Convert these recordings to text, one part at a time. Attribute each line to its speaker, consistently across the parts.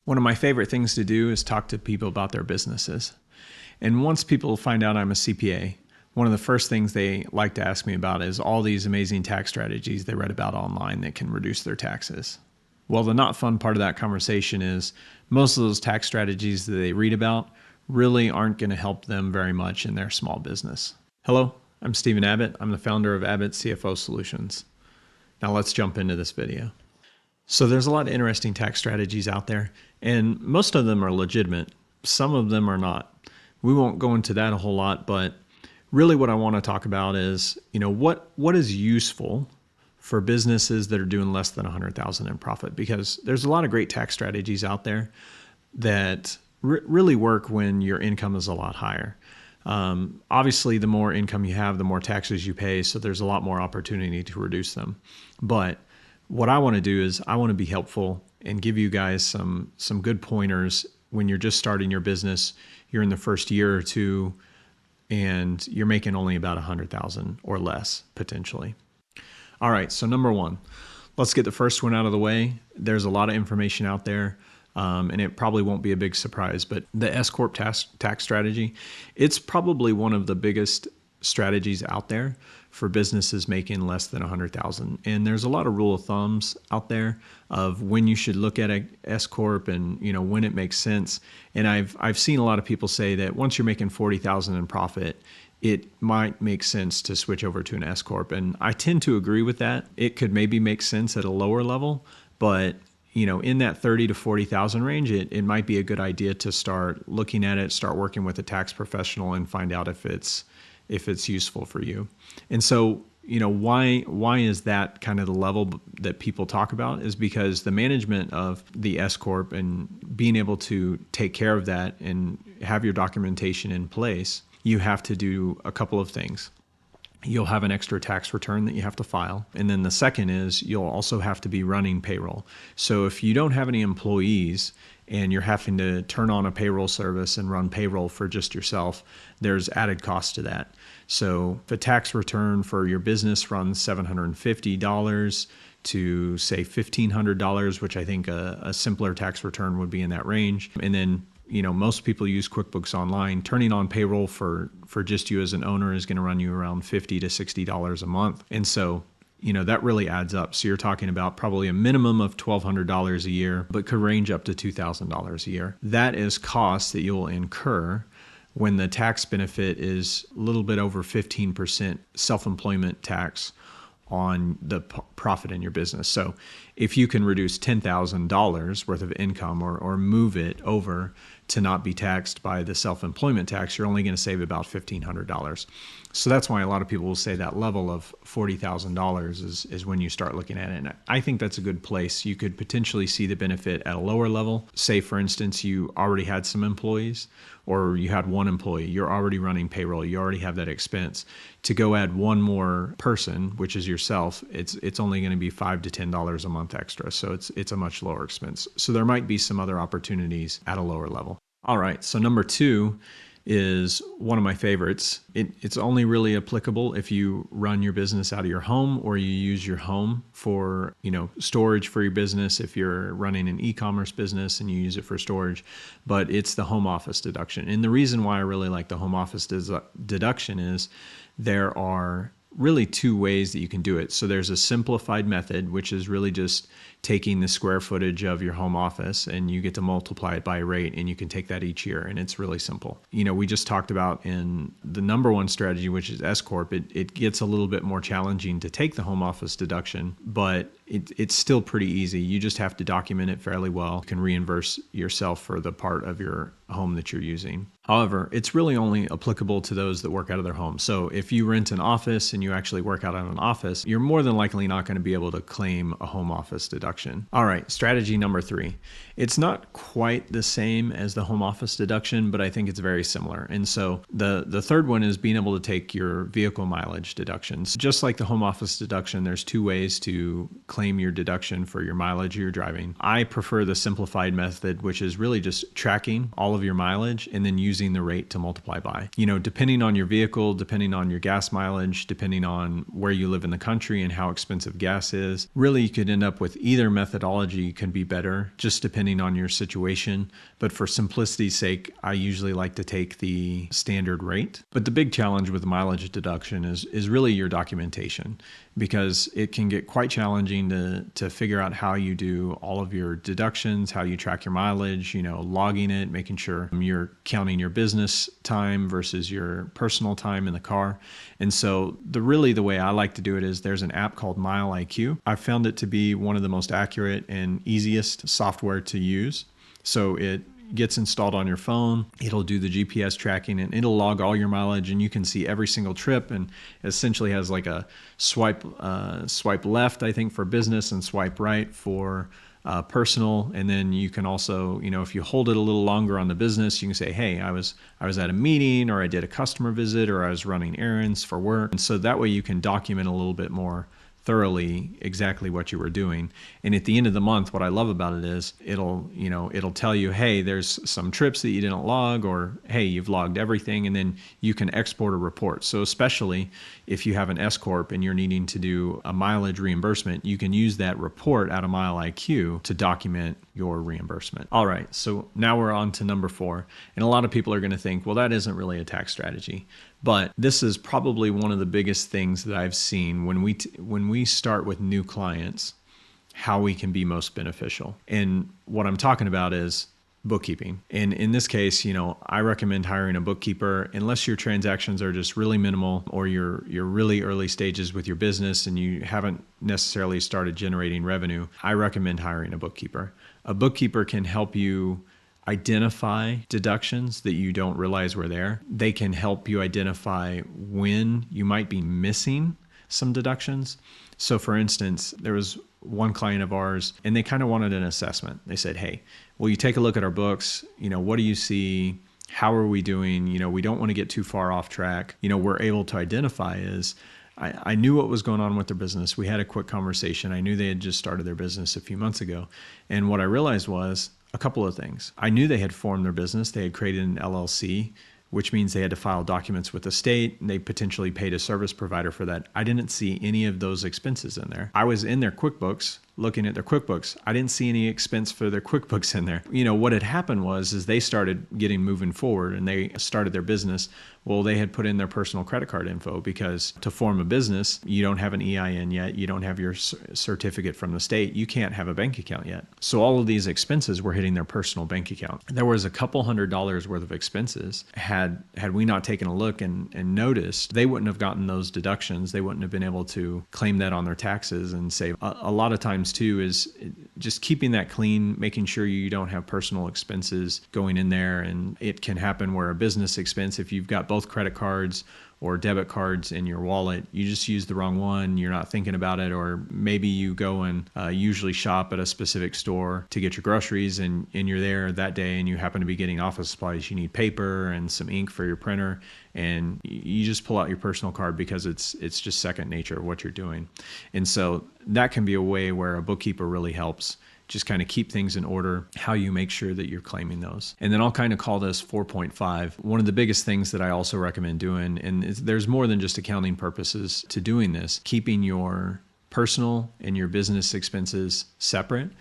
Speaker 1: One of my favorite things to do is talk to people about their businesses. And once people find out I'm a CPA, one of the first things they like to ask me about is all these amazing tax strategies they read about online that can reduce their taxes. Well, the not fun part of that conversation is most of those tax strategies that they read about really aren't going to help them very much in their small business. Hello, I'm Stephen Abbott. I'm the founder of Abbott CFO Solutions. Now let's jump into this video. So there's a lot of interesting tax strategies out there, and most of them are legitimate. Some of them are not. We won't go into that a whole lot, but really what I want to talk about is, what is useful for businesses that are doing less than 100,000 in profit, because there's a lot of great tax strategies out there that really work when your income is a lot higher. Obviously, the more income you have, the more taxes you pay, so there's a lot more opportunity to reduce them. But what I want to do is I want to be helpful and give you guys some good pointers when you're just starting your business. You're in the first year or two, and you're making only about 100,000 or less potentially. All right, so number one, let's get the first one out of the way. There's a lot of information out there, and it probably won't be a big surprise, but the S Corp tax strategy, it's probably one of the biggest strategies out there for businesses making less than 100,000. And there's a lot of rule of thumbs out there of when you should look at a S Corp and when it makes sense. And I've seen a lot of people say that once you're making 40,000 in profit, it might make sense to switch over to an S Corp. And I tend to agree with that. It could maybe make sense at a lower level, but in that 30 to 40,000 range, it might be a good idea to start looking at it, start working with a tax professional and find out if it's useful for you. And so, why is that kind of the level that people talk about is because the management of the S Corp and being able to take care of that and have your documentation in place, you have to do a couple of things. You'll have an extra tax return that you have to file. And then the second is you'll also have to be running payroll. So if you don't have any employees and you're having to turn on a payroll service and run payroll for just yourself, there's added cost to that. So if a tax return for your business runs $750 to say $1,500, which I think a simpler tax return would be in that range. And then most people use QuickBooks Online. Turning on payroll for just you as an owner is going to run you around $50 to $60 a month. And so, that really adds up. So you're talking about probably a minimum of $1,200 a year, but could range up to $2,000 a year. That is cost that you'll incur when the tax benefit is a little bit over 15% self-employment tax on the profit in your business. So if you can reduce $10,000 worth of income or move it over to not be taxed by the self-employment tax, you're only going to save about $1,500. So that's why a lot of people will say that level of $40,000 is when you start looking at it. And I think that's a good place. You could potentially see the benefit at a lower level. Say, for instance, you already had some employees or you had one employee, you're already running payroll, you already have that expense. To go add one more person, which is yourself, it's only going to be $5 to $10 a month extra. So it's a much lower expense. So there might be some other opportunities at a lower level. All right, so number two is one of my favorites. It's only really applicable if you run your business out of your home or you use your home for storage for your business if you're running an e-commerce business and you use it for storage, but it's the home office deduction. And the reason why I really like the home office deduction is there are really two ways that you can do it. So there's a simplified method, which is really just taking the square footage of your home office and you get to multiply it by a rate and you can take that each year and it's really simple. We just talked about in the number one strategy, which is S Corp, it gets a little bit more challenging to take the home office deduction, but it's still pretty easy. You just have to document it fairly well. You can reimburse yourself for the part of your home that you're using. However, it's really only applicable to those that work out of their home. So if you rent an office and you actually work out of an office, you're more than likely not going to be able to claim a home office deduction. All right, strategy number three. It's not quite the same as the home office deduction, but I think it's very similar. And so the third one is being able to take your vehicle mileage deductions. Just like the home office deduction, there's two ways to claim your deduction for your mileage you're driving. I prefer the simplified method, which is really just tracking all of your mileage and then using the rate to multiply by. Depending on your vehicle, depending on your gas mileage, depending on where you live in the country and how expensive gas is, really you could end up with either Either methodology can be better, just depending on your situation. But for simplicity's sake, I usually like to take the standard rate. But the big challenge with mileage deduction is really your documentation, because it can get quite challenging to figure out how you do all of your deductions, how you track your mileage, logging it, making sure you're counting your business time versus your personal time in the car. And so the way I like to do it is there's an app called Mile IQ. I found it to be one of the most accurate and easiest software to use. So it gets installed on your phone. It'll do the GPS tracking and it'll log all your mileage, and you can see every single trip, and essentially has like a swipe left, I think, for business, and swipe right for personal. And then you can also, if you hold it a little longer on the business, you can say, hey, I was at a meeting, or I did a customer visit, or I was running errands for work. And so that way you can document a little bit more thoroughly exactly what you were doing. And at the end of the month, what I love about it is it'll tell you, hey, there's some trips that you didn't log, or hey, you've logged everything. And then you can export a report. So especially if you have an S Corp and you're needing to do a mileage reimbursement, you can use that report out of Mile IQ to document your reimbursement. All right, so now we're on to number 4. And a lot of people are going to think, well, that isn't really a tax strategy. But this is probably one of the biggest things that I've seen when we start with new clients, how we can be most beneficial. And what I'm talking about is bookkeeping. And in this case, I recommend hiring a bookkeeper unless your transactions are just really minimal, or you're really early stages with your business and you haven't necessarily started generating revenue. I recommend hiring a bookkeeper. A bookkeeper can help you identify deductions that you don't realize were there. They can help you identify when you might be missing some deductions. So for instance, there was one client of ours, and they kind of wanted an assessment. They said, hey, will you take a look at our books? What do you see? How are we doing? We don't want to get too far off track. We're able to identify is, I knew what was going on with their business. We had a quick conversation. I knew they had just started their business a few months ago. And what I realized was a couple of things. I knew they had formed their business. They had created an LLC, which means they had to file documents with the state. And they potentially paid a service provider for that. I didn't see any of those expenses in there. I was in their QuickBooks, looking at their QuickBooks. I didn't see any expense for their QuickBooks in there. What had happened was they started moving forward and they started their business. Well, they had put in their personal credit card info, because to form a business, you don't have an EIN yet. You don't have your certificate from the state. You can't have a bank account yet. So all of these expenses were hitting their personal bank account. There was a couple $100s worth of expenses. Had we not taken a look and noticed, they wouldn't have gotten those deductions. They wouldn't have been able to claim that on their taxes and save. A lot of times too is just keeping that clean, making sure you don't have personal expenses going in there. And it can happen where a business expense, if you've got both credit cards or debit cards in your wallet, you just use the wrong one, you're not thinking about it, or maybe you go and usually shop at a specific store to get your groceries, and you're there that day and you happen to be getting office supplies. You need paper and some ink for your printer, and you just pull out your personal card because it's just second nature of what you're doing. And so that can be a way where a bookkeeper really helps just kind of keep things in order, how you make sure that you're claiming those. And then I'll kind of call this 4.5. One of the biggest things that I also recommend doing, and there's more than just accounting purposes to doing this, keeping your personal and your business expenses separate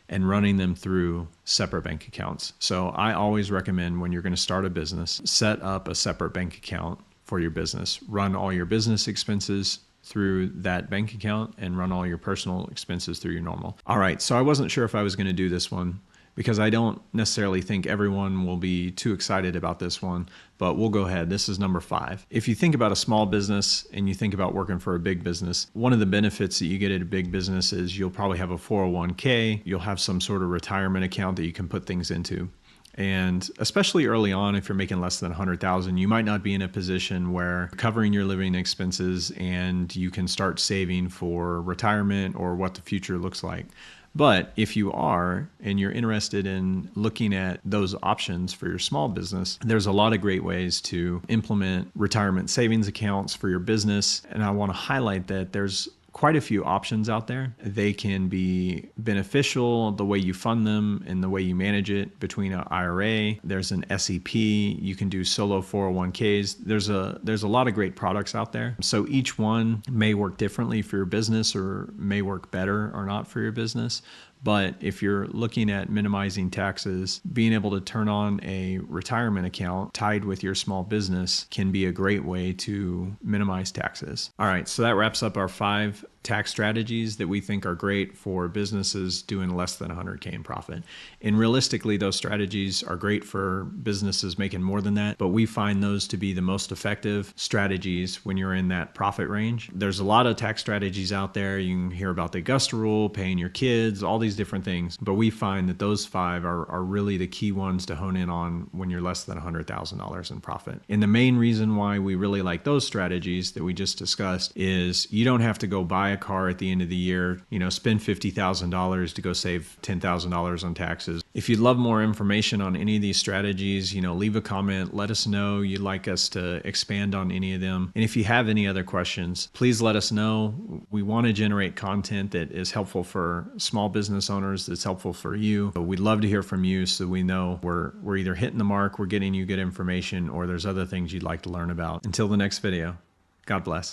Speaker 1: and running them through separate bank accounts. So I always recommend, when you're going to start a business, set up a separate bank account for your business. Run all your business expenses through that bank account and run all your personal expenses through your normal. All right, so I wasn't sure if I was going to do this one, because I don't necessarily think everyone will be too excited about this one, but we'll go ahead. This is number 5. If you think about a small business and you think about working for a big business, one of the benefits that you get at a big business is you'll probably have a 401k, you'll have some sort of retirement account that you can put things into. And especially early on, if you're making less than $100,000, you might not be in a position where covering your living expenses and you can start saving for retirement or what the future looks like. But if you are, and you're interested in looking at those options for your small business, there's a lot of great ways to implement retirement savings accounts for your business. And I want to highlight that there's quite a few options out there. They can be beneficial the way you fund them and the way you manage it between an IRA. There's an SEP. You can do solo 401ks. There's a lot of great products out there. So each one may work differently for your business or may work better or not for your business. But if you're looking at minimizing taxes, being able to turn on a retirement account tied with your small business can be a great way to minimize taxes. All right, so that wraps up our 5 tax strategies that we think are great for businesses doing less than 100K in profit. And realistically, those strategies are great for businesses making more than that, but we find those to be the most effective strategies when you're in that profit range. There's a lot of tax strategies out there. You can hear about the Augusta rule, paying your kids, all these different things, but we find that those 5 are really the key ones to hone in on when you're less than $100,000 in profit. And the main reason why we really like those strategies that we just discussed is you don't have to go buy a car at the end of the year, spend $50,000 to go save $10,000 on taxes. If you'd love more information on any of these strategies, leave a comment, let us know you'd like us to expand on any of them. And if you have any other questions, please let us know. We want to generate content that is helpful for small business owners, that's helpful for you. But we'd love to hear from you so we know we're either hitting the mark, we're getting you good information, or there's other things you'd like to learn about. Until the next video, God bless.